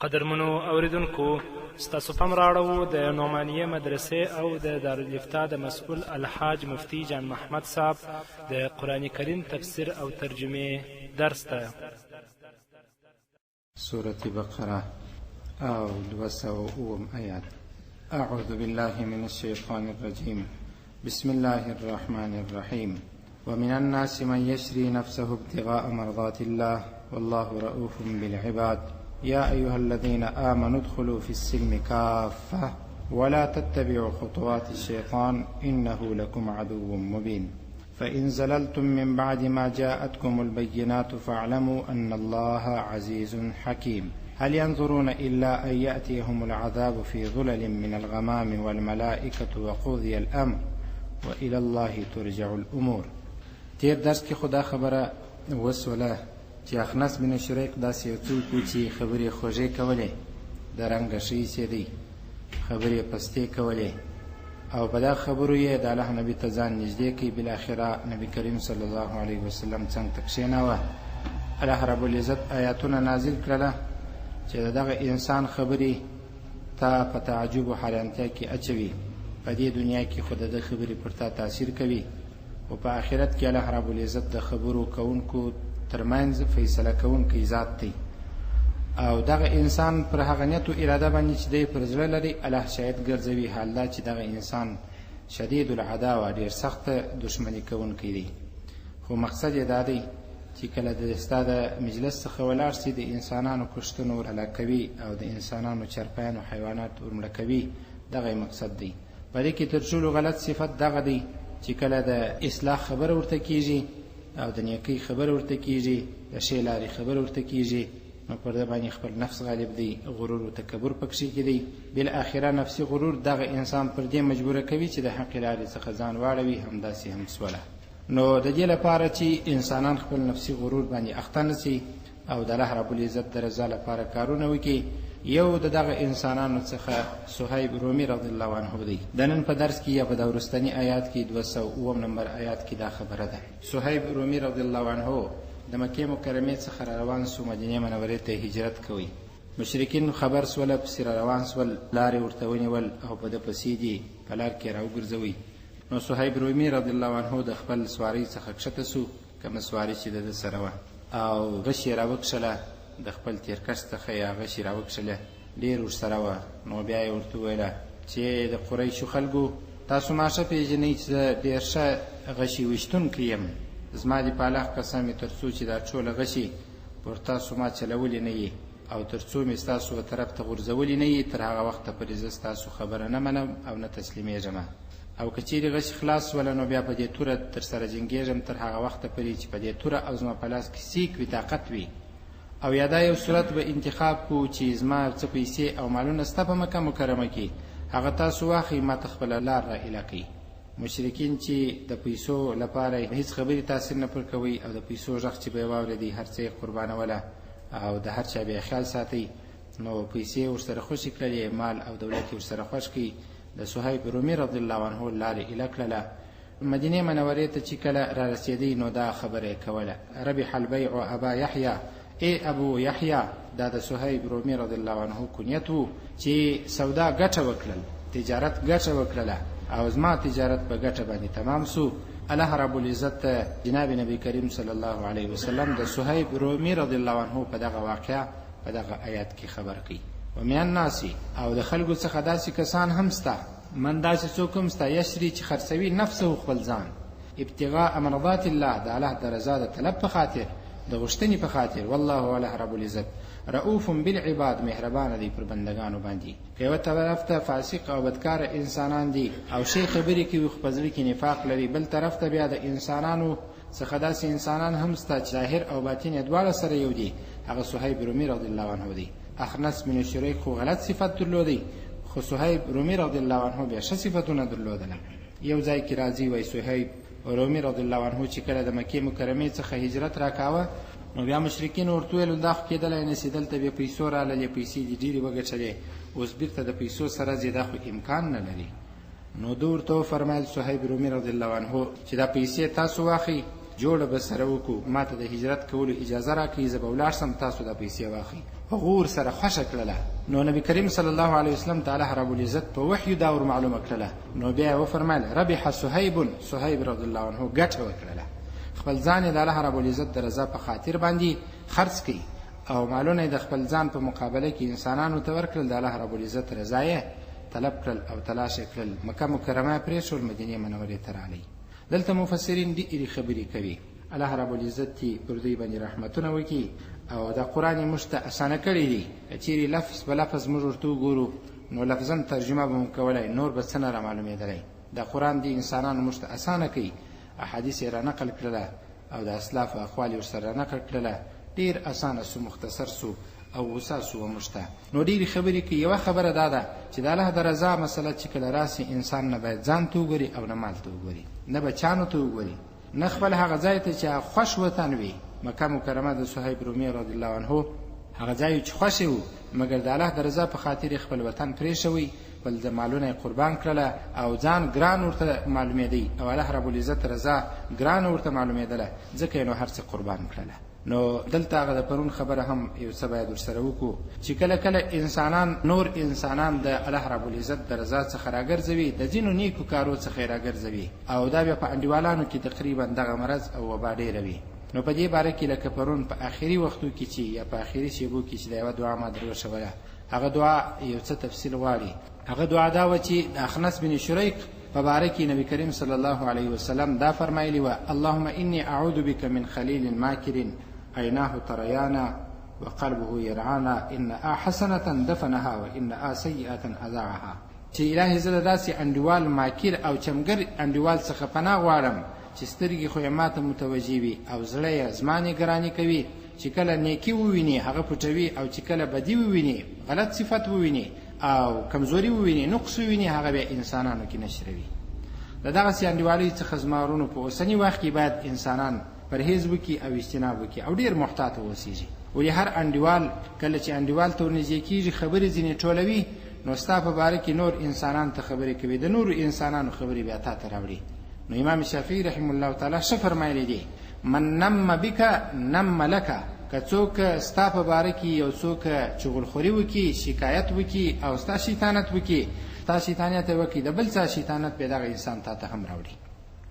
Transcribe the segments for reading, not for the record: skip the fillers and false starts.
قدرمنو اوریدونکو، ستاسو پام راړو د نعمانیه مدرسې او د دارالافتا د مسؤل الحاج مفتی جان محمد صاحب د قرآن کریم تفسیر او ترجمه درس ته. سورة بقرة او 200 آيات. أعوذ بالله من الشيطان الرجيم. بسم الله الرحمن الرحيم. ومن الناس من يشري نفسه ابتغاء مرضات الله والله رؤوف بالعباد. يا أيها الذين آمنوا ادخلوا في السلم كافة ولا تتبعوا خطوات الشيطان إنه لكم عدو مبين. فإن زللتم من بعد ما جاءتكم البينات فاعلموا أن الله عزيز حكيم. هل ينظرون إلا أن يأتيهم العذاب في ظلل من الغمام والملائكة وقضي الأمر وإلى الله ترجع الأمور. تیر درس کې خدا خبره وسوله چې اخنس بن شریق داسې یو څوک و چې خبرې خوږې کولې، د رنګه ښې څېدی خبرې پستې کولې، او په دا خبرو یې د الله نبي ته ځان نږدې کړي. بالاخره نبي کریم صلی الله علیه وسلم څنګ ته کښېناوه. الله رب العزت آیاتونه نازل کړله چې دغه انسان خبرې ته په تعجب و حیرانتیا کې اچوي. په دې دنیا کې خو د خبرې پر تا تاثیر کوي، او په آخرت کې الله رب العزت د خبرو کوونکو ترمنځ فیصله کوونکی ذات دی. او دغه انسان پر هغه نیت او اراده باندې چې دی پر زړه لري، الله شاید ګرځوي. حال دا چې دغه انسان شدید العداوه، ډېر سخت دشمني کوونکی دی. خو مقصد یې دا دی چې کله د ستا د مجلس څخه ولاړ سي، د انسانانو کښتونه ور هلاکوي او د انسانانو چرپیان او حیوانات ور مړه کوي. دغه مقصد دی. په دې کې تر ټولو غلط صفت دغه دی چې کله د اصلاح خبره ورته کیږي او د نیکۍ خبره ورته کیږي، د ښې لارې خبره ورته کیږي، نو پر ده باندې خپل نفس غالب دی، غرور او تکبر پکښې کې دی. بالاخره نفسي غرور دغه انسان پر دې مجبوره کوي چې د حق لارې څخه ځان واړوي. همداسې هم سوله. نو د دې لپاره چې انسانان خپل نفسي غرور باندې اخته نه سي او د الله رب العزت د رضا لپاره کارونه وکړي، یو د دغه انسانانو څخه صهیب رومي رضی الله عنه دی. د نن په درس کې یا په د وروستني آیات کې 200 نمبر آیات کې دا خبره ده. صهیب رومي رضی الله عنه د مکې مکرمې څخه روان سو، مدینې منورې ته هجرت کوي. مشرکین خبر سول، پسې روان سول، لارې ورته ونیول او په ده پسې دي په لار کې راوګرځوي. نو صهیب رومي رضی الله عنه د خپل سوارۍ څخه کښته سو، کومه سواري چې د ده سره وه، او غشي یې راوکښله د خپل تیرکش څخه، یا غشي راوکښله ډېر ورسره وه. نو بیا یې ورته وویله چې د قریشو خلکو، تاسو ما ښه پېژنئ چې زه ډېر ښه غشي ویشتونکی یم. زما دې په الله قسم تر څو چې دا ټوله غشي پر تاسو ما چلولي نه یي او تر څو مې ستاسو طرف ته غورځولي نه یي، تر هغه وخته پورې زه ستاسو خبره نه منم او نه تسلیمېږم. او که چیرې غشي خلاص وله، نو بیا په دې توره در سره جنګېږم تر هغه وخته پورې چې په دې توره او زما په لاس کې سیک وي، طاقت وي. او یا دا یو صورت به انتخاب کو چې زما څه پیسې او مالونه ستا په مکه مکرمه کې، هغه تاسو واخلئ، ما ته خپله لار را ایله کړئ. مشرکین چې د پیسو لپاره هیڅ خبرې تاثیر نه پر کوي، او د پیسو غږ چې به یې واورېدی هر څه یې قربانوله او د هر چا به یې خیال ساتئ. نو پیسې ورسره خوشې کړلې، مال او دولت یې ورسره خوښ کړي. د صهیب رومي رضی الله عنه لارې ایله کړله. مدینې منورې ته چې کله را رسېدی، نو دا خبره یې کوله: ربح البیع ابا یحیی، ای ابو یحیی. دا د صهیب رومي رضی الله عنه کنیت و چې سودا ګټه وکړل، تجارت ګټه وکړله، او زما تجارت په ګټه باندې تمام سو. الله رب العزت جناب نبی کریم صلی الله علیه وسلم د صهیب رومي رضی الله عنه په دغه واقعه په دغه آیات کې خبر کړي. ومن الناس، او د خلکو څخه داسې کسان هم سته، من داسې څوک هم سته، یشري چې خرڅوي نفسه خپل ځان، ابتغاء مرضات الله، د الله د رضا د طلب په خاطر، د غوښتنې په خاطر. والله الله رب العزت رؤوف بالعباد، مهربان دی پر بندگانو باندې. که یوه طرف ته فاسق او بدکاره انسانان دي او شی خبرې کوي خو په زړه کې نفاق لري، بل طرف ته بیا د انسانانو څخه داسې انسانان هم سته چې ظاهر او باطن یې دواړه سره یو دي. هغه صهیب رومي رضی الله عنه دی. اخنس بن شریق خو غلط صفت درلودی، خو صهیب رومي رضی الله عنه بیا ښه صفتونه درلودله. یو ځای کې راځي وایي صهیب رومي رضی الله عنه چې کله د مکې مکرمې څخه هجرت راکاوه، نو بیا مشرکین ورته ویل دا خو کېدلی نه سي، دلته بیا پیسو راللې، پیسې دې ډېرې وګټلې، اوس بېرته د پیسو سره ځې، دا خو امکان نه لري. نو ده ورته وفرمیل صهیب رومي رضی الله عنه چې دا پیسې تاسو واخئ جوړه به سره وکړو، ما ته د هجرت کولو اجازه راکړئ، زه به ولاړ شم، تاسو دا پیسې واخلئ. غور سره خوښه کړله. نو نبی کریم صلی الله علیه وسلم ته الله رب العزت په وحی دا ور معلومه کړله. نو بیا یې وفرمایل ربح صهیب رضی الله عنه ګټه وکړله. خپل ځان د الله رب العزت د رضا په خاطر باندې خرڅ کړي او مالونه د خپل ځان په مقابله کې انسانانو ته ورکړل. د الله رب العزت رضا یې طلب کړل او تلاش کړل. مکه مکرمه پرېښول، مدینې منورې ته راغلی. دلته مفسرین ډېرې خبرې کوي. الله رب العزت پر دوی باندې رحمتونه وکړي او دا قرآن یې موږ ته اسانه کړی دی. که چیرې لفظ په لفظ موږ ورته وګورو نو لفظا ترجمه به مو کولی، نور به څه نه رامعلومېدلی. دا قرآن دی انسانانو موږ ته اسانه کوي. احادیث یې رانقل کړله او د اسلافو اقوال یې ورسره رانقل کړله. ډېر اسانه سو، مختصر سو او وسع سو موږ ته. نو ډېرې خبرې کوي. یوه خبره دا ده چې د الله د رضا مسله چې کله راسي، انسان نه باید ځان ته وګوري او نه مال ته وګوري، نه بچیانو ته وګوري، نه خپل هغه ځای ته چې خوښ وطن وي. مکه مکرمه د صهیب رومي رضی الله عنه هغه ځای چې خوښ و، مګر د الله د رضا په خاطر خپل وطن پرېښوی، خپل د مالونه یې قربان کړله او ځان ګران ورته معلومېدی او الله رب العزت رضا ګران ورته معلومېدله، ځکه یې نو هر څه قربان کړله. نو دلته هغه د پرون خبره هم یو څه باید ورسره وکړو چې کله کله نور انسانان د الله رب العزت د رضا څخه راګرځوي، د ځینو نیکو کارو څخه یې راګرځوي او دا بیا په انډیوالانو کې تقریبا دغه مرض او وبا ډېره وي. نو په دې باره کې لکه پرون په آخري وختو کې چې یا په آخري شېبو کې چې د یوه دعا ما در وښوله، هغه دعا یو څه تفصیل غواړي. هغه دعا دا وه چې د اخنس بن شریق په باره کې نبی کریم صلی الله علیه وسلم دا فرمایلی وه: اللهم انی اعوذ بک من خلیل ماکر عیناه تریانا وقلبه یرعانا انها حسنة دفنها وانها سیئة اذاعها. چې الهي زه د داسې انډیوال ماکر او چمګر انډیوال څخه پناه غواړم چې سترګې خو یې ماته متوجه وي او زړه یې زما نګراني کوي، چې کله نیکي وویني هغه پټوي او چې کله بدي وویني، غلط صفت وویني او کمزوري وویني، نقص وویني، هغه بیا انسانانو کې نشروي. د دغسې انډیوالۍ څخه زما ورونو په اوسني وخت کې باید انسانان پرهیز وکړي او اجتناب وکړي او ډېر محتاط واوسېږي. ولې هر انډیوال کله چې انډیوال ته ورنږدې کېږي خبرې ځینې ټولوي، نو ستا په باره کې نور انسانان ته خبرې کوي، د نورو انسانانو خبرې بیا تا ته راوړي. نو امام شافعي رحمه الله تعالی ښه فرمایلی دی: من نم بک نم لک. که څوک ستا په باره کې یو څوک چغلخوري وکړي، شکایت وکړي او ستا شیطانت وکړي، ستا شیطانیت یې وکړي، د بل څه شیطانت بیا دغه انسان تا ته هم راوړي.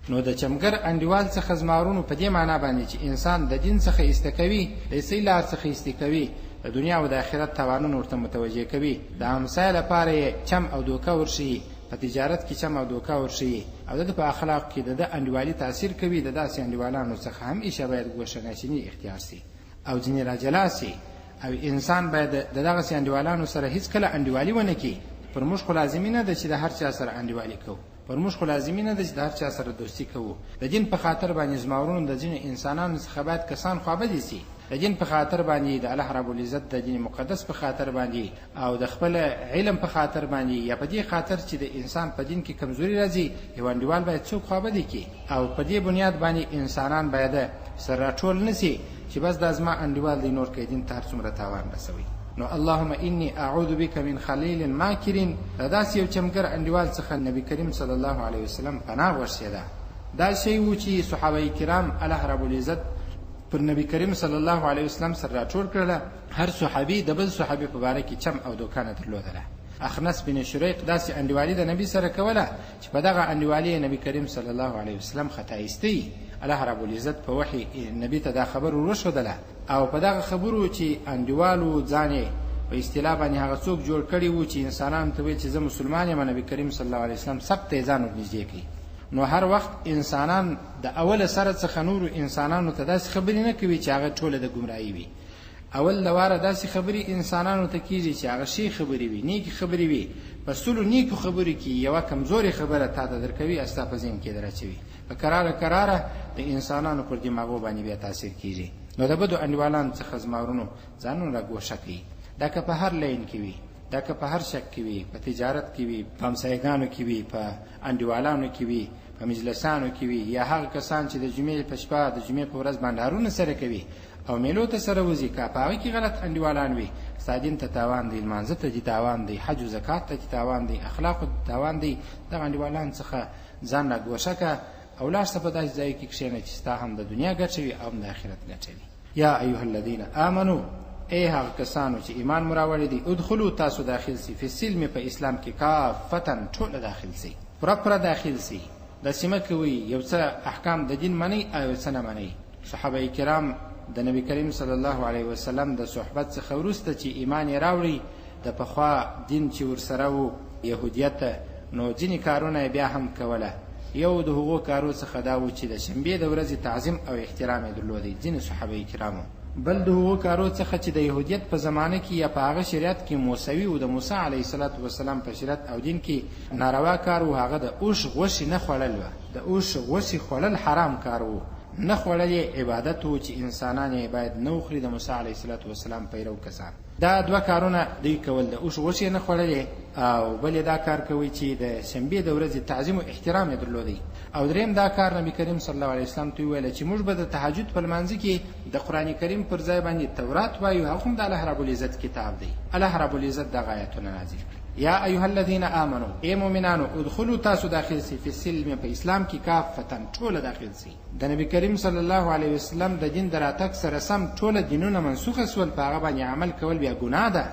نو د چمګر انډیوال څخه زمارونو په دې معنا باندې چې انسان د دین څخه ایسته کوي، د عیسی لار څخه ایسته کوي، د دنیا او د آخرت تاوانونه ورته متوجه کوي، د همسایه لپاره یې چم او دوکه ورښیي، په تجارت کې چم او دوکه ورښیي او د په اخلاق کې د انډیوالي تاثیر کوي. د داسې انډیوالانو څخه همیشه باید ګوښه‌نشیني اختیار سي او ځینې راجلا سي او انسان باید د دغسې انډیوالانو سره هیڅکله انډیوالي ونه کړي. پر موږ خو لازمي نه ده چې د هر چا سره انډیوالي کوو، پر موږ خو لازمي نه ده چې د هر چا سره دوستي کوو. د دین په خاطر باندې زما ورونو د ځینو انسانانو څخه باید کسان خوابدي سي. د دین په خاطر باندې، د الله رب العزت د دین مقدس په خاطر باندې او د خپل علم په خاطر باندې، یا په دې خاطر چې د انسان په دین کې کمزوري راځي، یو انډیوال باید څوک خوابدي کړي او په دې بنیاد باندې انسانان باید سره راټول نه سي چې بس دا زما انډیوال دی، نور که دین ته هر څومره تاوان رسوي. نو اللهم انی اعوذ بک من خلیل ماکر، داسې یو چمګر انډیوال څخه نبی کریم صلی الله علیه وسلم پناه ورسېده. دا شی و چې صحابه کرام الله رب العزت پر نبی کریم صلی الله علیه وسلم سره راټول کړله. هر صحابي د بل صحابي په باره کې چم او دوکانه درلودله. اخنس بن شریق داسې انډیوالي د نبی سره کوله چې په دغه انډیوالي نبی کریم صلی الله علیه وسلم خطا ایستی. الله رب العزت په وحی نبی ته دا خبر ورښودله او په دغه خبرو چې انډیوالو ځانې په اصطلاح باندې هغه څوک جوړ کړي وو چې انسانانو ته ویل چې زه مسلمان یم، نبی کریم صلی الله علیه وسلم سخت ته ځان ورنږدې کړي. نو هر وخت انسانان د اوله سره څخه نورو انسانانو ته داسې خبرې نه کوي چې هغه ټوله د ګمراهي وي. اول لواره داسې خبرې انسانانو ته کېږي چې هغه ښې خبرې وي، نیکې خبرې وي. په سلو نیکو خبرې کې یوه کمزورې خبره تا ته درکوي او ستا په ذهن کې در اچوي، په کراره د انسانانو پر دماغو باندې بیا تاثیر کېږي. نو د بدو انډیوالانو څخه زما ورونو ځانونه راګوښه کړي. دا که په هر لین کې وي، دا که په هر شک کې وي، په تجارت کې وي، په همسایګانو کې وي، په انډیوالانو کې وي، په مجلسانو کې وي، یا هغه کسان چې د جمعې په شپه د جمعې په ورځ بنډارونه سره کوي او میلو ته سره وځي، که په هغې کې غلط انډیوالان وي، ستا دین ته تاوان دی، لمانځه ته دي تاوان دی، حج و زکات ته دي تاوان دی، اخلاقو ته تاوان دی. دغه انډیوالان څخه ځان راګوښه کړه او لاړ شه په داسې ځای کې کښېنه چې ستا هم د دنیا ګټه وي او هم د آخرت ګټه وي. یا ایها الذین آمنو، ای هغه کسانو چې ایمان مو راوړی دي، ادخلوا تاسو داخل سي فی السلم په اسلام کې کافتن ټوله داخل سي، پوره داخل سي. د سیمه کوي یو څه احکام د دین منی او یو څه نه منی. صحابه کرام د نبی کریم صلی الله علیه وسلم د صحبت څخه وروسته چې ایمان یې راوړی، د پخوا دین چې ورسره و یهودیت، نو ځینې کارونه بیا هم کوله. یو د هغو کارو څخه دا و چې د شنبې د ورځې تعظیم او احترام یې درلودی ځینې صحابه کرامو. بل د هغو کارو څخه چې د یهودیت په زمانه کې یا په هغه شریعت کې موسوي و د موسی علیه السلام په شریعت او دین کې ناروا کار و، هغه د اوښ غوښې نه خوړل و. د اوښ غوښې خوړل حرام کار و، نه خوړل یې عبادت و چې انسانان یې باید نه وخوري د موسی علیه السلام پیرو کسان. دا دوه کارونه دوی کول، د اوښ غوښې نه خوړلې او بل دا کار کوي چې د شنبې د ورځې تعظیم او احترام یې درلودی. او دریم دا کار نبی کریم صلی الله علیه وسلم ته ویل چې موږ به د تهجد په لمانځه کې د قرآن کریم پر ځای باندې تورات وایو، هغه هم د الله رب العزت کتاب دی. الله رب العزت دغه آیتونه نازل کړي. یا ایها الذین آمنو، ای مؤمنانو، ادخلوا تاسو داخل سي فی السلم په اسلام کې کافتن ټوله داخل سي. د نبی کریم صلی الله علیه وسلم د دین دراتک سره سم ټوله دینونه منسوخ سول، په هغه باندې عمل کول بیا ګناه ده،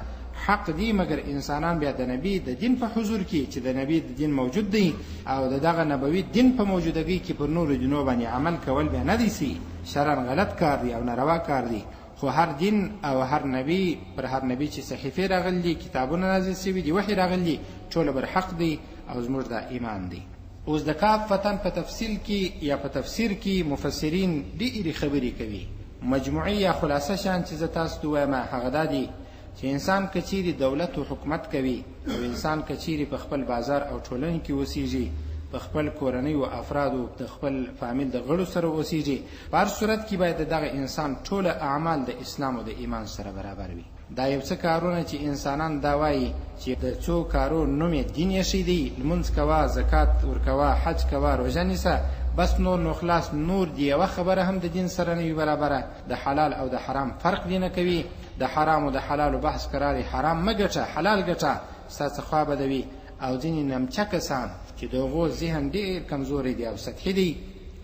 حق دی، مگر انسانان بیا د نبی د دین په حضور کې چې د نبی د دین موجود دی او دغه نبوي دین په موجودګۍ کې پر نور دینو باندې عمل کول بیا نه دي سي، شرعاً غلط کار دی او ناروا کار دی. خو هر دین او هر نبی، پر هر نبی چې صحیفه راغلي، کتابونه نازل شوي دي، وحی راغلی، ټول بر حق دی او زموږ د ایمان دی. اوس د کافتن په تفصیل کې یا په تفسیر کې مفسرین ډېرې خبرې کوي. مجموعي یا خلاصه شان چې زه تاسو ته وایم هغه دا دی چې انسان کچيري دولت او حکومت کوي او انسان کچيري په خپل بازار او ټولنه کې وسیږي، په خپل کورنۍ او افراد او د خپل فامیل د غړو سره وسیږي، په هر صورت کې باید دغه انسان ټول اعمال د اسلام او د ایمان سره برابر وي. دا یو څه کارونه چې انسانان دا وایي چې د څو کارو نوم یې دین یې شي دی، لمونځ کوه، زکات ورکوه، حج کوه، روژه نیسه، بس نور نو خلاص. نور دی یوه خبره هم د دین سره نه وي برابره. د حلال او د حرام فرق دی نه کوي، د حرام او د حلالو بحث کراري، حرام مه ګټه، حلال ګټه، ستا څه خوا به دوي. او ځینې نمچه کسان چې د هغو ذهن ډېر کمزوری دی او سطحي دی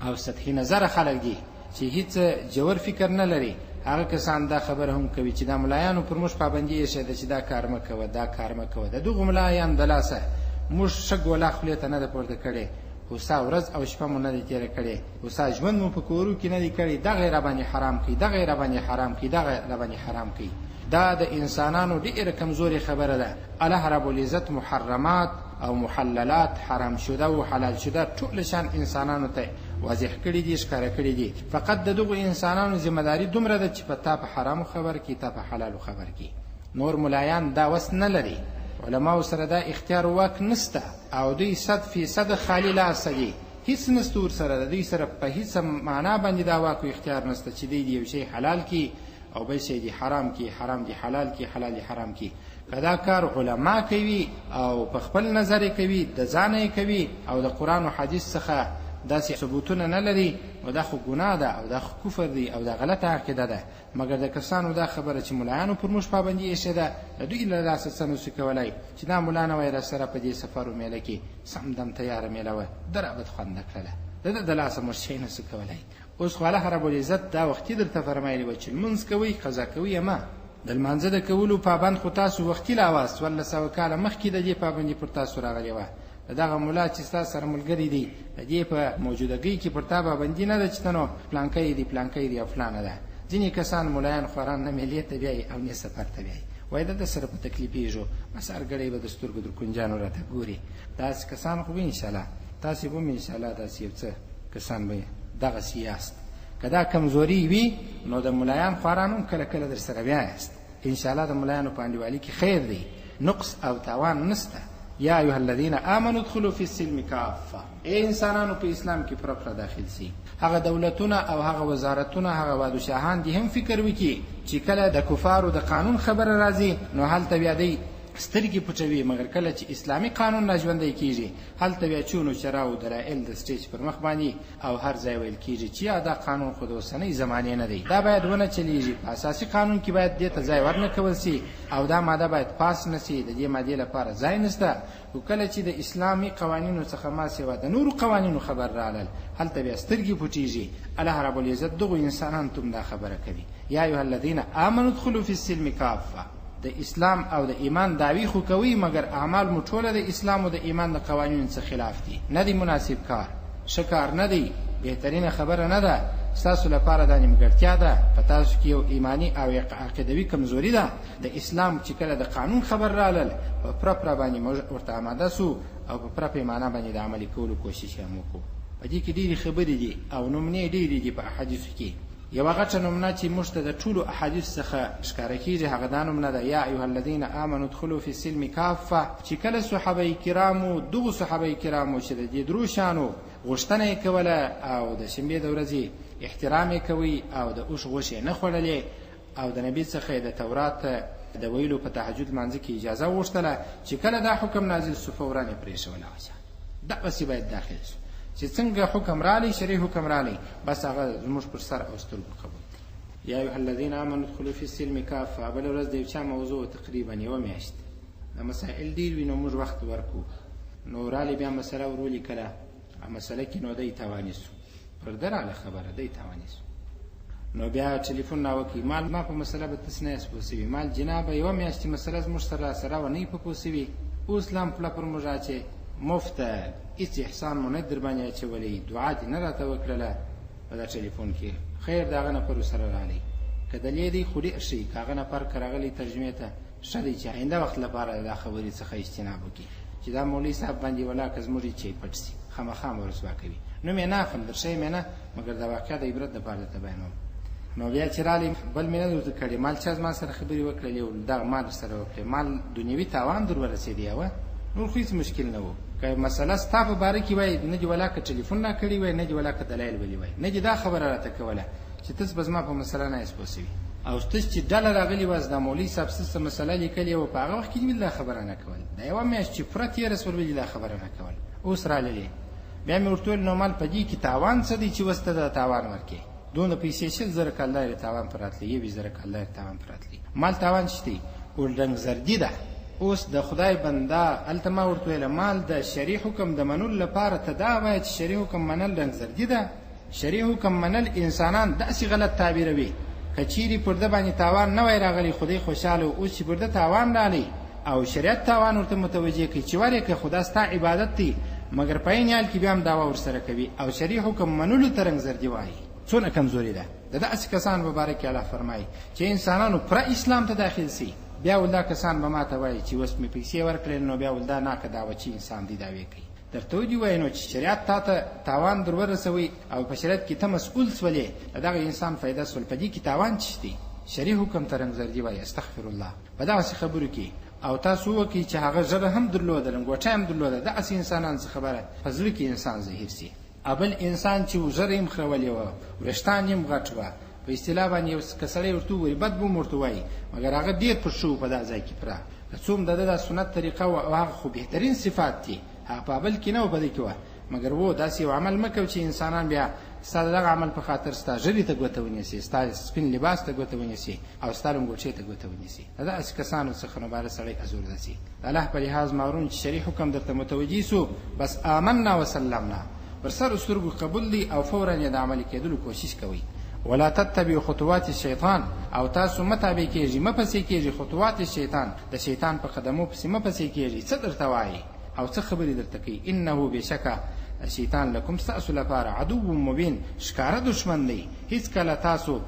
او سطحي نظره خلک دي چې هیڅ جوور فکر نه لري، هغه کسان دا خبره هم کوي چې دا ملایانو پر موږ پابندي ایښې ده چې دا کار مه کوه، دا کار مه کوه. د دغو ملایان د لاسه موږ شګ ولا خولې ته نه ده پورته کړې، هوسا ورځ او شپه مو نه دی تېره کړې، هوسا ژوند مو په کورو کې نه دی کړی، دغه یې راباندې حرام کړي، دغه یې راباندې حرام کړي، دغه یې راباندې حرام کړي. دا د انسانانو ډېره کمزوري خبره ده. الله رب العزت محرمات او محللات، حرام شده او حلال شده، ټول شان انسانانو ته واضح کړي دي، ښکاره کړي دي. فقط د دغو انسانانو ذمہ داری دومره ده چې په تا په حرامو خبر کړي، تا په حلالو خبر کړي. نور ملایان دا وس نه لري، علماو سره دا اختیار واک نسته او دوی 100% خالی لاس دي، هیڅ نسته ورسره، د دوی سره په هیڅ معنا باندې دا واک او اختیار نسته چې دوی یو شی حلال کړي او بل شی دی حرام کی، حرام دی حلال کی، حلال دی حرام کی. کدا کار علما کوي او په خپل نظر کوي، د ځان کوي او د قرآن او حدیث څخه داسې ثبوتونه نه لري، او دا خو ګناه ده او دا خو کفر دی او دا غلطه عقیده ده. مګر د کسانو دا خبره چې ملایانو پر موږ پابندي ایښې ده، د دوی له لاسه څه نسو کولی چې دا مولا نه وای راسره په دې سفر و میله کې سم دم تیاره میله وه، ده رابط خوند نه کړله، د ده د لاسه موږ شی نسو کولی. اوس خو الله رب العزت دا وختي درته فرمایلی وه چې لمونځ کوئ، قضا کوئ یا ما. د لمانځه د کولو پابند خو تاسو وختي لاواست، 1400 کاله مخکې د دې پابندي پر تاسو راغلې وه. دغه مولا چې ستاسو سره ملګری دی، د دې په موجودګۍ کې پر تا پابندي نه ده چې ته نو پلانکی دی پلانکی دی او فلانه ده. ځینې کسان ملایان خوران نه میلې ته بیایي او نه سفر ته بیایي، وایي د ده سره په تکلیفېږو، بس هر ګړی به د سترګو در کنجانو راته ګوري. داسې کسان خو به انشاءالله تاسې به هم انشاءالله داسې یو څه کسان به دغسې یاست. که دا کمزوري وي نو د ملایان خواران هم کله کله در سره بیایست. انشاءالله د ملایانو په انډیوالي کې خیر دی، نقص او تاوان نسته. یا ایها الذین آمنوا ادخلوا فی السلم کافه، ای انسانانو په اسلام کې پوره پوره داخل سي. هغه دولتونه او هغه وزارتونه، هغه بادشاهان دي هم فکر وکړي چې کله د کفارو د قانون خبره راځي نو هلته بیا دی سترګې پټوي، مګر کله چې اسلامي قانون راژوندی کیږي هلته بیا چونو چراو دلایل د سټیج پر مخ باندې او هر ځای ویل کیږي چې دا قانون خو د اوسنۍ زمانې نه دی، دا باید ونه چلیږي. په اساسي قانون کې باید دې ته ځای ورنکول سي او دا ماده باید پاس نه سي. د دې مادې لپاره ځای نشته. خو کله چې د اسلامي قوانینو څخه ما سوا د نورو قوانینو خبر رالل هلته بیا سترګې پټېږي. الله رب العزت دغو انسانانو ته دا خبره کوي، یا ایها الذین آمنوا ادخلوا فی السلم کافه. د اسلام او د ایمان دعوی خو کوي، مګر اعمال مو ټوله د اسلام او د ایمان د قوانینو څخه خلاف دي. نه دی مناسب کار، ښه کار نه دی، بهترینه خبره نه ده. ستاسو لپاره دا نیمګړتیا ده، په تاسو کې یو ایمانی او عقیدوي کمزوري ده. د اسلام چې کله د قانون خبر رالل په پوره پوره باندې موږ ورته آماده سو او په پوره پیمانه باندې د عملي کولو کوشش یې وکړو. په دې کې ډېرې خبرې دي او نمونې ډېرې دي په احادیثو کې. یوه غټه نمونه چې موږ ته د ټولو احادیثو څخه ښکاره کېږي هغه دا نمونه ده، یا ایها الذین آمنوا ادخلوا فی السلم کافه. چې کله صحابه کرامو، دغو صحابه کرامو چې د دې درو شانو غوښتنه یې کوله او د شنبې د ورځې احترام یې کوي او د اوښ غوښې نه خوړلې او د نبي څخه د تورات د ویلو په تهجد لمانځه کې اجازه وغوښتله، چې کله دا حکم نازل سو فورا یې پرېښوله. دغسې باید داخل سو چې څنګه حکم رالی، شرعي حکم رالی، بس هغه زموږ پر سر او سترګو قبول دی. یا ایها الذین آمنوا ادخلوا فی السلم کافه. بله ورځ د یو چا موضوع تقریبا یوه میاشت د مسائل ډېر وي، نو موږ وخت ورکو، نو رالی بیا مسله ور ولیکله. مسله کې نو دی توانیسو پرده راله خبره دی توانیسو، نو بیا ټلیفون راوکړي، ما په مسله به تاسو نه یاست پوه سوي، مال جنابه یوه میاشتې مسله زموږ سره و نه یې په پوه سوي، اوس لا هم پوله پر موږ اچې مفته هېڅ احسان مو نه در باندې اچولی، دعا دې نه راته وکړله په دا ټلیفون کې. خیر د هغه نفر ورسره رالی، که دلې دی خو ډېر ښه که هغه نفر که راغلی ترجمې ته ښه دی چې آینده وخت لپاره دا خبرې څخه اجتناب وکړي چې دا مولوي صاحب باندې ولا که زموږ چې پټ سي خامخا مو رسوا کوي. نوم یې نه اخلم، در ښیم یې نه، مګر د واقعه د عبرت دپاره درته بیانوم. نو بیا چې رالی بل مې نه درته کړې، مال چا زما سره خبرې وکړلې او دغه مال ورسره وکړې، مال دنیوي تاوان در ورسېدی اوه نور خو هېڅ مشکل نه و. که مسله ستا په باره کې وای نه دې ولا که ټلیفون را کړی وای، نه دې ولا که دلایل ولی وای، نه دې دا خبره راته کوله چې تاسو به زما په مسله نه یاست پوه سوي، او تاسو چې ډله راغلي واست د مولوي صاحب څه مسله لیکلې وه په هغه وخت کې دې دا خبره نه کول، دا یوه میاشت چې پوره تېره سول به دې دا خبره نه کول. اوس راللې بیا مې ورته وویل نو مال په دې کې تاوان څه دی چې اوس ته د تاوان ورکې، دونه پیسې 100,000 کاله یې تاوان پر راتلی، 20,000 کاله یې تاوان پر راتلی، مال تاوان شته ولډنګ زردي ده. اوس د خدای بنده هلته ما ورته ویله مال د شرعي حکم د منلو لپاره ته دا وایه چې شرعي حکم منل ډنګ زردي ده. شرعي حکم منل انسانان داسې غلط تعبیروي، که چیرې پر ده باندې تاوان نه وای راغلی خدای خوشحاله و، اوس چې پر ده تاوان رالی او شریعت تاوان ورته متوجه کوي چې ورې که خدا ستا عبادت دی، مګر په عین حال کې بیا هم دعوا ورسره کوي او شرعي حکم منلو ته رنګ زردي وایي. څونه کمزوري ده. د داسې کسانو په باره کې الله فرمایي چې انسانانو پوره اسلام ته داخل سي، بیا ول دا کسان به ما ته وایي چې اوس مې پیسې ورکړې، نو بیا ول دا ناکه دعوه چې انسان دې دعوې کوي. درته ودې وایي نو چې شریعت تا ته تاوان در ورسوي او په شریعت کې ته مسؤول سولې، د دغه انسان فایده سول، په دې کې تاوان څه دی؟ شرعي حکم ته رنګ زردي وایي. استغفر الله. په دغسې خبرو کې او تاسو وکړئ چې هغه ژبه هم درلوده، لنګوټه هم درلوده، دغسې انسانان څه خبره په زړه کې انسان زهیر سي. بل انسان چې ژره یې مخرولې وه، وریښتان یې غټ وه، په اصطلاح باندې یو که سړی ورته ووایي بد به م ورته وایي، مګر هغه ډېر پټ شو په دا ځای کې پوره، که څوم د ده دا سنت طریقه وه او هغه خو بهترین صفات دي، هغه په بل کې نه و په دې کې وه، مګر و داسې یو عمل مه کوه چې انسانان بیا ستا د دغه عمل په خاطر ستا ژرې ته ګوته ونیسي، ستا سپین لباس ته ګوته ونیسي او ستا لنګوټې ته ګوته ونیسي. د داسې کسانو څخه نو باید سړی ازورده سي. د الله په لحاظ مارون چې شرعي حکم درته متوجه سو، بس آمنا وسلمنا، پر سر سترګو قبول دی او فورا یې د عملي کېدلو کوشش کوئ. ولا تتبعوا خطوات الشیطان، او تاسو متابع کېږئ، مپسې کېږئ خطوات الشیطان، د شیطان په قدمو پسې مپسې کېږئ. څه درته وایي او څه خبرې درته کوي؟ انه بېشکه شیطان لکم ستاسو لپاره عدو مبین، ښکاره دشمن دی. هېڅکله تاسو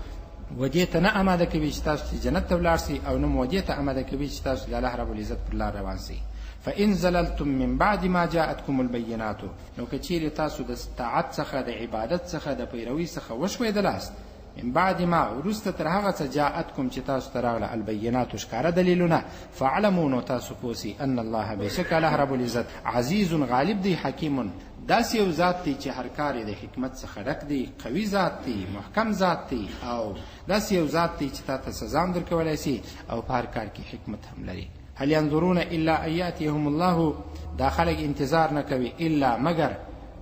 ودې ته نه اماده کوي چې تاسو جنت ته ولاړ سئ او نه مو ودې ته اماده کوي چې تاسو د الله رب العزت پر لار روان سئ. فإن زللتم من بعد ما جاءتكم البينات، نو که چیرې تاسو د طاعت څخه، د عبادت څخه، د پیروي څخه وشوېدلاست، من بعد ما وروسته تر هغه څه جاءتکم چې تاسو ته راغله البینات ښکاره دلیلونه، فاعلموا نو تاسو پوه سئ ان الله بېشکه الله رب العزت عزیز غالب دی، حکیم داسې یو ذات دی چې هر کار یې د حکمت څخه ډک دی، قوي ذات دی، محکم ذات دی، او داسې یو ذات دی چې تا ته سزا هم درکولی سي او په هر کار کې حکمت هم لري. هل ينظرون الا ان یاتیهم الله، دا خلک انتظار نه کوي الا مگر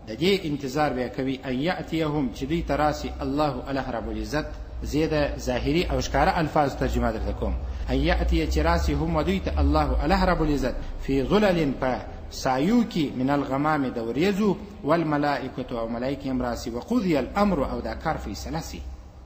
د دې انتظار بیا کوي ان یاتیهم چې دوی ته راسي الله الله رب العزت. زیاده ظاهري او ښکاره الفاظ ترجمه درته کوم. ان یاتی چې راسي هم دوی ته الله الله رب العزت فی ظلل په سایو کې من الغمام د وریځو والملائکه او ملائکه هم راسي وقضی الامر او دا کار فیصله سي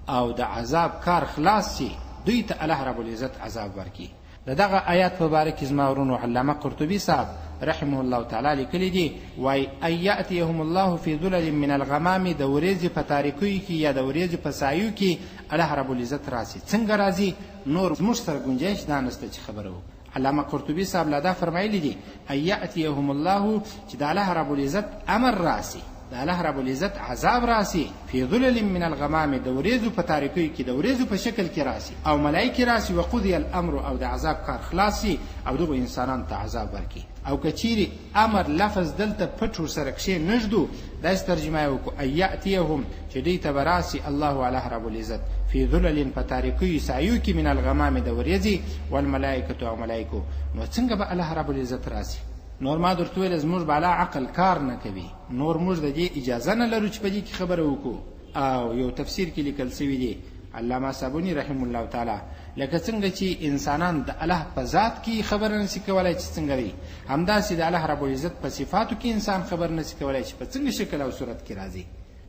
او د عذاب کار خلاص سي دوی ته الله رب العزت عذاب ورکي. دغه آیات مبارک زما ورونو علامه قرطبي صاحب رحمه الله تعالی لیکلی دی وای ان یاتیهم الله فی ظلل من الغمام د وریځې په تاریکۍ کې یا د وریځې په سایو کې الله رب العزت راسي. څنګه راځي نور زموږ سره گنجائش دا نشته چې خبره وکړو. علامه قرطبي صاحب لا دا فرمایلی دی ان یاتیهم الله چې د الله رب العزت امر راسي، د الله رب العزت عذاب راسي فی ظلل من الغمام د وریځو په تاریکۍ کې د وریځو په شکل کې راسي او ملائکه راسي وقضی الامر او د عذاب کار خلاصي او دغه انسانان ته عذاب ورکي. او کچيري امر لفظ دلته پټ سره کښې نږدو دا ترجمه وکړو ان یاتیهم چې دوی ته براسي الله الله رب العزت فی ظلل په تاریکۍ سایو کې من الغمام د وریځې والملائکه او ملائکه. نو څنګه به الله رب العزت راسي؟ نور ما درته ویل زموږ بالا عقل کار نه کوي، نور موږ د دې اجازه نه لرو چې په دې کې خبره وکړو. او یو تفسیر کې لیکل شوی دی علامه صابونی رحم الله تعالی لکه څنګه چې انسانان د الله په ذات کې خبر نشي کولای چې څنګه وي، همداسې د الله رب العزت په صفاتو کې انسان خبر نشي کولای چې په څنګه شکل او صورت کې راځي.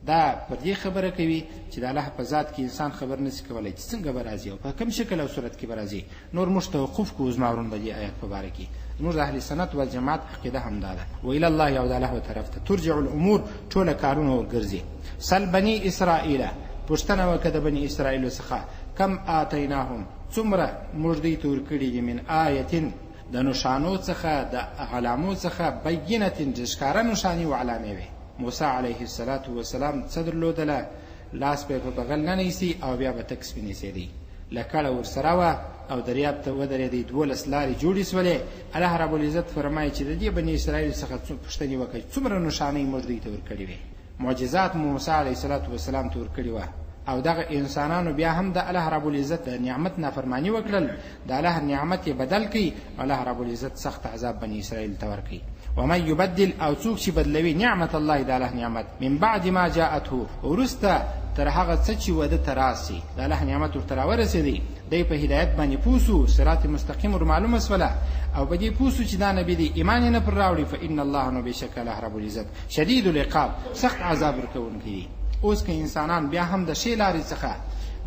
دا پر دې خبره کوي چې د الله په ذات کې انسان خبر نشي کولای چې څنګه به راځي او په کوم شکل او صورت کې به راځي. نور موږ توقف کوو زما ورونو د دې آیت په باره کې. زموږ د اهل سنت والجماعت عقیده همدا ده و الی الله او د الله طرف ته ترجع الامور ټوله کارونه ورګرځي. سل بني اسرائیل پوښتنه وکړه د بني اسرائیل څخه کم آتیناهم څومره موږ دوی ته ورکړي دي من آیتین د نښانو څخه د علامو څخه بینتین چې ښکاره نښانې و علامې وې. موسی علیه السلام څه درلودله؟ لاس به په بغل نه نیسي او بیا به تک سپینې سېدی، لکړه ورسره وه او دریاب ته ودرېدی، 12 لارې جوړې سولې. الله رب العزت فرمایي چې د دې بني اسرائیل څخه پوښتنې وکړئ څومره نښانې موږ دوی ته ورکړې وې، معجزات موسی علیه السلام ته ورکړې وه. او دغه انسانانو بیا هم د الله رب العزت د نعمت نافرمانی وکړل، د الله نعمت یې بدل کړي. الله رب العزت سخت عذاب بني اسرائیل ته ورکړي. ومن يبدل او څوک چې بدلوي نعمت الله د الله نعمت من بعد ما جاءته ورسته تر هغه څه چې وده ته راسي د الله نعمت ورته راورسېدی، دی په هدایت باندې پوسو صراط مستقیم ور معلومه سوله او په دې پوسو چې دا نبی دی ایمان نه پر راوړي فإن الله نو بشک الله رب العزت شدید العقاب سخت عذاب ورکوونکی. اوس که انسانان بیا هم د شی لارې څخه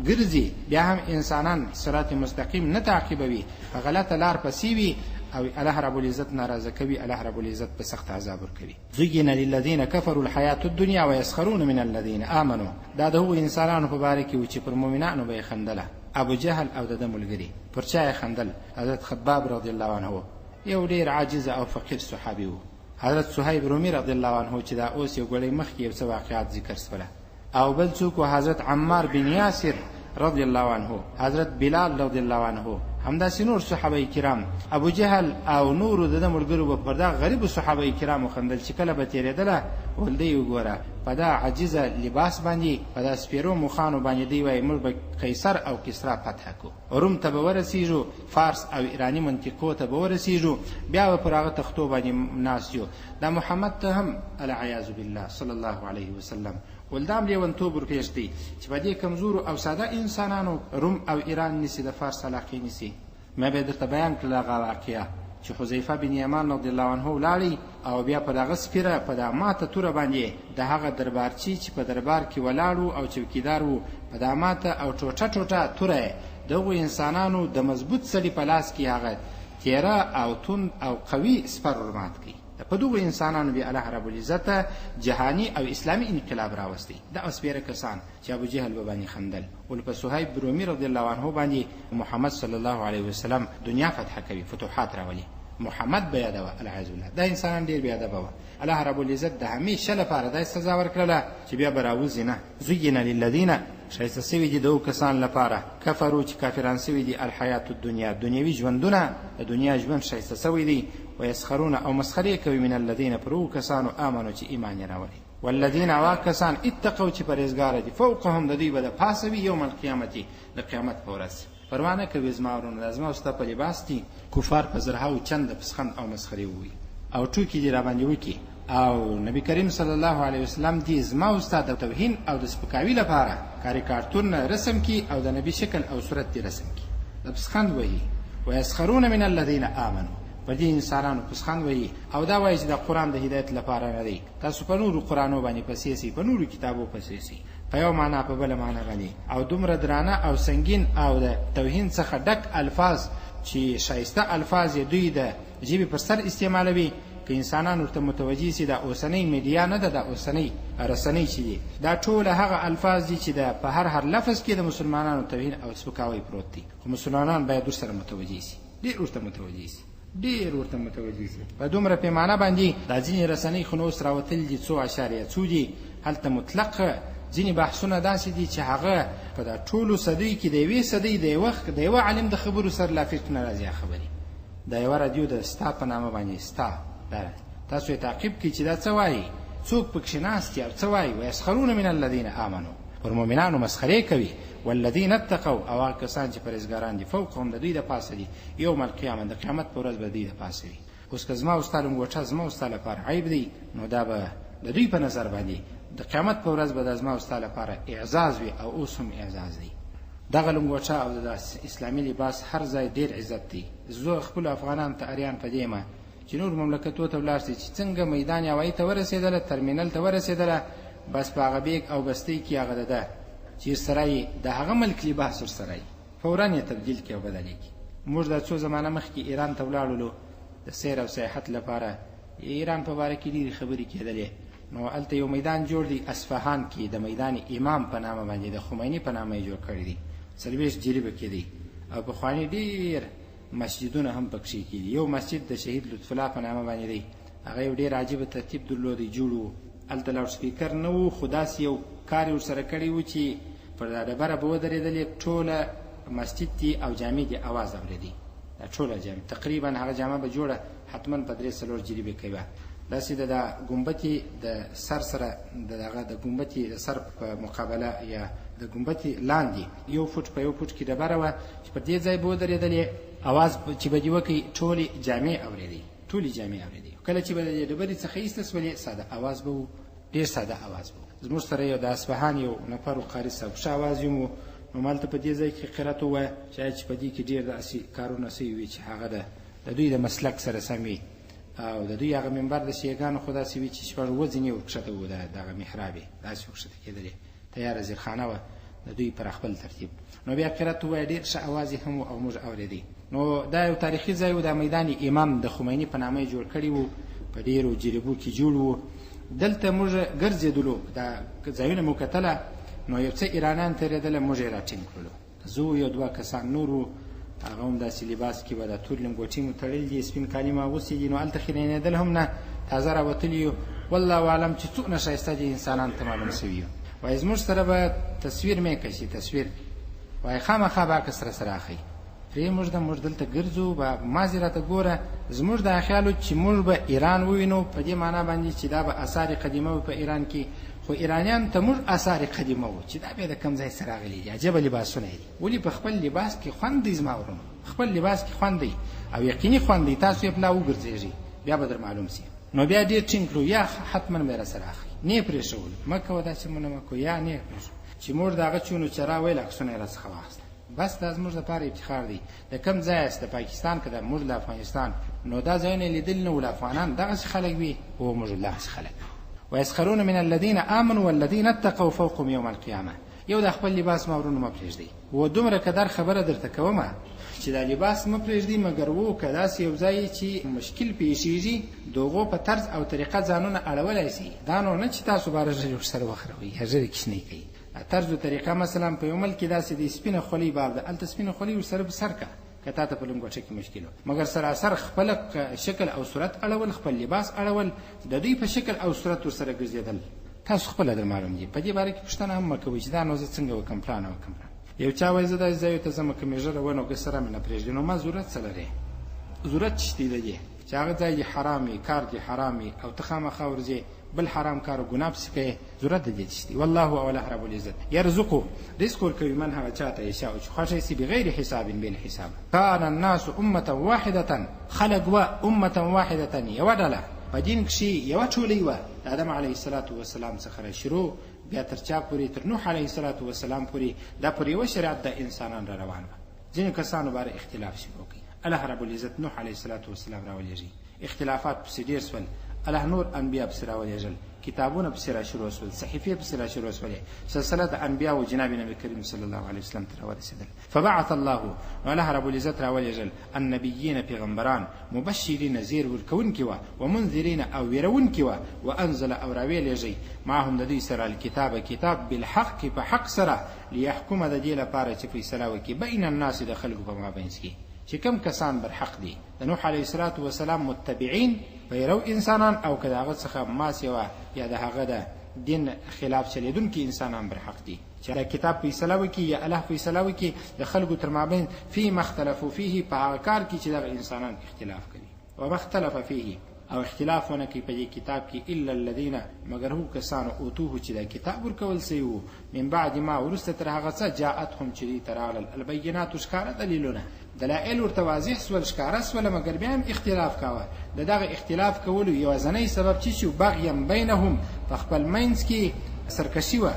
ګرځي، بیا هم انسانان صراط مستقیم نه تعقیبوي، په غلطه لار پسې وي او الله رب العزت ناراضه کوي، الله رب العزت په سخت عذاب ورکوي. زين للذین كفروا الحیاة الدنیا ويسخرون من الذین آمنوا. دا د هغو انسانانو په باره کې و چې پر مؤمنانو به یې خندله. ابو جهل او د ده ملګري پر چا یې خندل؟ حضرت خباب رضی الله عنه یو ډېر عاجز او فقیر صحابي و. حضرت صهیب رومي رضی الله عنه چې دا اوس یو ګړی مخکې یو څه واقعات ذکر سوله. او بل څوک حضرت عمار بن یاسر رضی الله عنه، حضرت بلال رضی الله عنه، همداسې نور صحابه کرام. ابو جهل او نور د ملګرو په پردا غریب صحابه کرام خندل چې کله به تیرېدله ولدی وګوره په دا عجیزه لباس باندې په دا سپیرو مخانو باندې دی وای موږ به قیصر او کسرا فتح کو، روم ته به ورسیږو، فارس او ایرانی منطقو ته به ورسیږو، بیا به پر هغه تختو باندې ناست یو. دا محمد ته هم العیاذ بالله صلی الله علیه وسلم ولدام لیونتوب ورکېږدي چې په دې کمزورو او ساده انسانانو روم او ایران نیسي، د فارس علاقې نیسي. ما به درته بیان کړل هغه واقعه چې حذیفه بن یمان رضی الله عنه ولاړی او بیا په دغه سپیره په دغه ماته توره باندې د هغه دربارچی چې په دربار کې ولاړو او چوکیدار وو په دغه ماته او ټوټه ټوټه توره دغو انسانانو د مضبوط سړي په لاس کې هغه تیره او تند او قوي سپر ورمات کړي. په دغو انسانانو بیا الله رب العزت جهانی او اسلامي انقلاب راوستی. دا سپیره کسان چې ابو جهل به باندې خندل ول په صهیب رومي رضی الله عنه باندې محمد صلی الله علیه وسلم دنیا فتح کوي، فتوحات راولي، محمد به یادوه العیاذ بالله. دا انسانان ډیر بیا ادبه وه. الله رب العزت د همیشه لپاره دا سزا ورکړله چې بیا به راوځي نه. زین للذین ښایسته سوي دي دغو کسان لپاره کفرو چې کافران سوي دي الحیات الدنیا دنیوي ژوندونه، د دنیا ژوند ښایسته سوی دی. ويسخرون او مسخرې کوي من الذین پرو کسانو آمنو چې ایمان یې راوړي. والذین واکسان اتقوا چې پرهیزګاره دي فوقهم د دوی به د پاسه وي یوم القیامت د قیامت په ورځ. پروا نه کوي زما ورونه دا زما او ستا په لباس دي کفار په زرهاو چند پسخند او مسخرې ووایي او ټوکې دې راباندې وکړي او نبی کریم صلی الله علیه وسلم دې زما او ستا د توهین او د سپکاوي لپاره کاریکاتور رسم کړي او د نبي شکل او صورت دې رسم کړي د پسخند وایي ویسخرون من الذین آمنوا په دې انسانانو پسخند وایي او دا وایي چې د قرآن د هدایت لپاره نه دی تاسو په نورو قرآنو باندې پسې سئ په نورو کتابو پسې سئ په یو معنا په بله معنا باندې او دومره درانه او سنګین او د توهین څخه ډک الفاظ چې ښایسته الفاظ یې دوی د ژبې پر سر استعمالوي که انسانان ورته متوجه سي دا اوسنۍ میډیا نه ده دا اوسنۍ رسنۍ چې دي دا ټول هغه الفاظ دي چې په هر لفظ کې د مسلمانانو توهین او سپکاوی پروت دي خو مسلمانان باید ورسره متوجه سي ډېر ورته متوجه سي په دومره پیمانه باندې دا ځینې رسنۍ خو نو اوس راوتلي دي 2.2 دي هلته مطلق ځینې بحثونه داسې دي چې هغه په دا ټولو صدۍ کې د یوې صدۍ د یوه عالم د خبرو سره لا فکر نه راځي خبرې د یوه راډیو د ستا په نامه باندې ستا تاسو یې تعقیب کړئ چې دا څه وایي څوک پکښې ناست دي او څه وایي ویسخرون من الذین آمنوا پر مؤمنانو مسخرې کوي والذین اتقوا او هغه کسان چې پرهیزګاران دي فوقهم د دوی د پاسه دي یوم القیامه د قیامت په ورځ به دوی د پاسه وي اوس که زما او ستا لنګوټه زما او ستا لپاره عیب دی نو دا به د دوی په نظر باندې د قیامت په ورځ به د زما او ستا لپاره اعزاز وي او اوس هم اعزاز دی دغه لنګوټه او د اسلامي لباس هر ځای ډېر عزت دی زه خپلو افغانانو ته اریان په دې یم چې نور مملکتو ته ولاړ شي چې څنګه میدان هوایي ته ورسېدله ترمینل ته ورسېدله بس په هغه بیګ او بستۍ کې هغه ده چې ورسره یې د هغه ملک لباس ورسره یې فورا یې تبدیل کړي او بدل یې کړي موږ دا څو زمانه مخکې ایران ته ولاړلو د سیر او سیاحت لپاره ایران په باره کې ډېرې خبرې کېدلې نو هلته یو میدان جوړ دی اصفهان کې د میدان امام په نامه باندې د خمیني په نامه یې جوړ کړی دی 40 جریبه کې دی او پخواني ډېر مسجدونه هم پکښې کېدي یو مسجد د شهید لطف الله په نامه باندې دی هغه یو ډېر عجیبه ترتیب درلودی جوړ و هلته لاوډ سپیکر نه و خو داسې یو کار یې ورسره کړی و چې پر دا ډبره به ودرېدلې ټوله مسجد دي او جامع دي اواز اورېدي دا ټوله جامع تقریبا هغه جامع به جوړه حتما په 3-4 جریبې کوي داسې د ګمبتې د سر سره دغه د ګمبتې د سر په مقابله یا د ګمبتې لاندې 1 فوټ په 1 فوټ کې ډبره وه چې په دې ځای به ودرېدلې اواز چې به دې وکړي ټولې جامع اورېدي کله چې به د ډبرې څخه ایسته سولې ساده اواز به و ډېر ساده اواز به و زموږ سره یو د اصفهان یو نفر قاري صاحب ښه اواز یې مو نو مالته په دې ځای کې قرات ووایه شاید چې په دې کې ډېر داسې کارونه سوي وي چې هغه د دوی د مسلک سره سم وي او د دوی هغه منبر د شیګانو خو داسې وي چې شپږ ځینې ورکښته وو دغه محراب یې داسې ورکښته کېدلې تیاره زیرخانه وه د دوی پر خپل ترتیب نو بیا قرات ووایه ډېر ښه اواز یې هم و او موږ اورېدی نو دا یو تاریخي ځای و د میدان امام د خمیني په نامه یې جوړ کړی و په ډېرو جریبو کې جوړ و دلته موږ ګرځېدلو دا ځایونه مو کتله نو یو څه ایرانیان تېرېدله موږ یې راټینګ کړلو زه یو 2 کسان نور وو هغه هم داسې لباس کې به دا تور لنګوټې مو تړلي دي سپین کالي مو اغوستي دي نو هلته خیرینېدل هم نه تازه راوتلي یو والله اعلم چې څومره ښایسته دي انسانان ته معلوم سوي یو وایي زموږ سره به تصویر مې کشي تصویر وایي خامخا به عکس سره اخلي پرې موږ دلته ګرځو به مازې راته ګوره زموږ دا خیال و چې موږ به ایران ووینو په دې معنا باندې چې دا به اثار قدیمه وي په ایران کې خو ایرانیان ته موږ اثار قدیمه وو چې دا بیا د کوم ځای سره راغلي دي عجبه لباسونه دي ولې په خپل لباس کې خوند دی زما ورونو خپل لباس کې خوند دی او یقیني خوند دی تاسو یې پلا وګرځېږئ بیا به در معلوم سي نو بیا ډېر ټینګ کړو یا حتما به یې راسره اخلي نه یې پرېښول مه کوه داسې مونه مه کوه یا نه یې پرېښو چې موږ د هغه چونو چې راویل عکسونه یې راڅخه واخیستل بس دا زموږ لپاره افتخار دی د کوم ځای است د پاکستان که د موږ د افغانستان نو دا ځایونه یې لیدل نه ول افغانان دغسې خلک وي او موږ دغسې خلک ویسخرون من الذین آمنوا والذین اتقوا فوقهم یوم القیامه یو د خپل لباس ما ورونو مه پرېږدئ و دومره قدر خبره درته کومه چې دا لباس مه پرېږدئ مګر و که داسې یو ځای چې مشکل پیښیږي د هغو په طرز او طریقه ځانونه اړولی سي دا نو نه چې تاسو به ژر ورسره وخروئ ژر یې کشنۍ کوئ طرز و طریقه مثلا په یو ملک کې داسې د سپینه خولۍ باب ده هلته سپینه خولۍ ورسره به سر که که تا ته په لنګوټه کې مشکل و مګر سراسر خپله شکل او صورت اړول خپل لباس اړول د دوی په شکل او صورت ورسره ګرځېدل تاسو خپله در معلوم دي په دې باره کې پوښتنه هم مه کوئ چې دا نو زه څنګه وکړم پلان وکړم یو چا وایي زه داسې ځایو ته ځم که مې ژره ونه که سره مې نه پرېږدي نو ما ضرورت څه لرې ضرورت شته دی چې هغه ځای حرامي کار دی حرامي او تخامخ ورځي بل حرام کار او ګناه پس کوي ضرورت دی شته والله اوله رب العزت يرزقه رزق ورکوي من هغه چاته یشاء چې خوښي سي بغیر حساب بل حساب كان الناس امه واحده خلق امه واحده یودله په دین کې یو ټولې و آدم علیه السلام څخه شروع بیا تر چا پوری تر نوح علیه السلام پوری دا پوری و شریعت د انسانان را روان و ځینې کسانو باندې اختلاف شروع کړي الله رب العزت نوح علیه السلام راولېږي اختلافات په سیډیر سول الله نور انبیاء بسرا ولېږل کتابونه بسرا شروع سول صحیفه بسرا شروع سول سلسله انبیاء او جناب نبی کریم صلی الله علیه وسلم تر ورسېدل فبعث الله الله رب العزت راولېږل النبیین پیغمبران مبشرین زیر ورکون کی و منذرین او يرون کی و انزل او راولېږي معهم د دې سره الكتاب کتاب بالحق په حق سره ليحكم د دې لپاره چې فیصله وکړي بین الناس د خلق په مابین کې چې کم کسان بر حق دي د نوح علیه السلام متبعین پیرو انسانان او کله هغه څخه ما سیوا یا د هغه د دین خلاف چلیدونکي انسانان بر حق دي چې دا کتاب فیصله وکړي یا الله فیصله وکړي د خلقو تر مابین فی مختلفو فيه په هغه کار کې چې دغه انسانان اختلاف کوي او مختلف فيه او اختلاف ونه کوي په دې کتاب کې الا الذين مگر هو کسان اوتوه چې دا کتاب ورکول سي وو من بعد ما ورسته تر هغه څه جاءتهم چې ترال البينات ښکار دلیلونه دلائل ورته واضح سول ښکارا سول مگر بیا هم اختلاف کاوه دغه اختلاف کول یو ځنې سبب چې شو بغیم بینهم فخپل مینس کې سرکشي و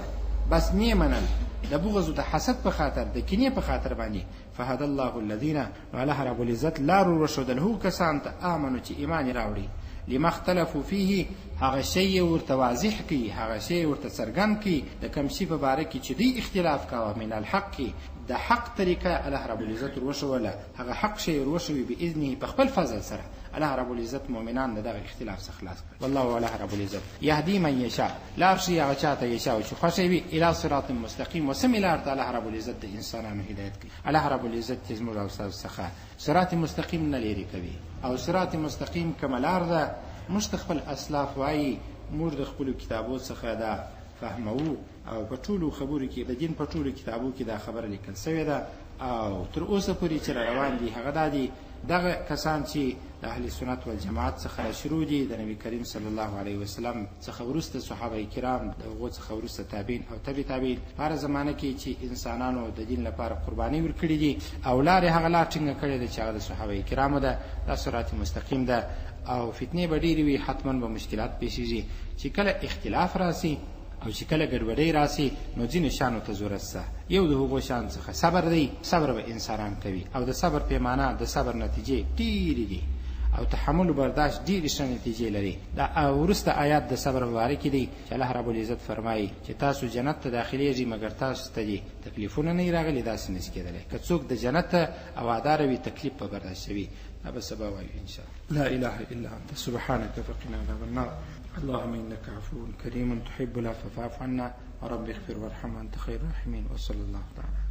بس نیمنل د بغض او د حسد په خاطر د کینې په خاطر باندې فهد الله الذين الله رب العزت لار ورشد له کسان ته امنو چې ایمان راوړي لما اختلفوا فيه هغه شی ورته واضح کی هغه شی ورته څرګند کی د کوم شی په باره کې چې دی اختلاف کاوه من الحق د حق طریقه الله رب العزت ورشوله هغه حق شی ورشوي باذنه په خپل فضل سره الله رب العزت مؤمنان دغه اختلاف څخه خلاص کړ والله الله رب العزت يهدي من يشاء لا شيء هغه چاته یشاء چې خوښي وي الى صراط مستقيم وسم الى الله رب العزت د انسانانو هدایت کوي الله رب العزت زموږ او څخه صراط مستقيم نه لري کوي او صراط مستقيم کملار ده مستقبل اسلاف وای موږ د خپل کتابو څخه دا فهمو او په ټولو خبرو کې د دین په ټولو کتابو کې دا خبره لیکل شوې ده او تر اوسه پورې چې روان دي هغه دادي دغه کسان چې د اهل سنت والجماعت څخه شروع دي د نبی کریم صلی الله علیه وسلم څخه ورسته صحابه کرام دغه څخه ورسته تابعین او تابعین هر زمانه کې چې انسانانو د دین لپاره قرباني ورکړي دي او لارې هغه لار څنګه کړې ده چې هغه د صحابه کرامو ده د صراط مستقیم ده او فتنه بدیری وی حتما به مشکلات پیښیږي چې کله اختلاف راسي او چې کله ګډوډي راسي نو ځینې شانو ته ضرورت ده یو د هغو شان څخه صبر دی صبر به انسانان کوي او د صبر پیمانه د صبر نتیجې ډېرې دي او تحمل برداشت ډېرې ښه نتیجې لري دا وروسته آیات د صبر مبارک دي چې الله رب العزت فرمایي چې تاسو جنت ته داخليږئ مګر تاسو ته دي تکلیفونه نه راغلي داسې نشي کېدلی که څوک د جنت او وعده وي تکلیف به برداشت شوي ابا سبا وایو ان شاء الله لا اله الا انت سبحانك فقنا عذاب النار اللهم انك عفو كريم تحب العفو فاعف عنا ورب اغفر وارحم انت خير الراحمين وصلى الله تعالى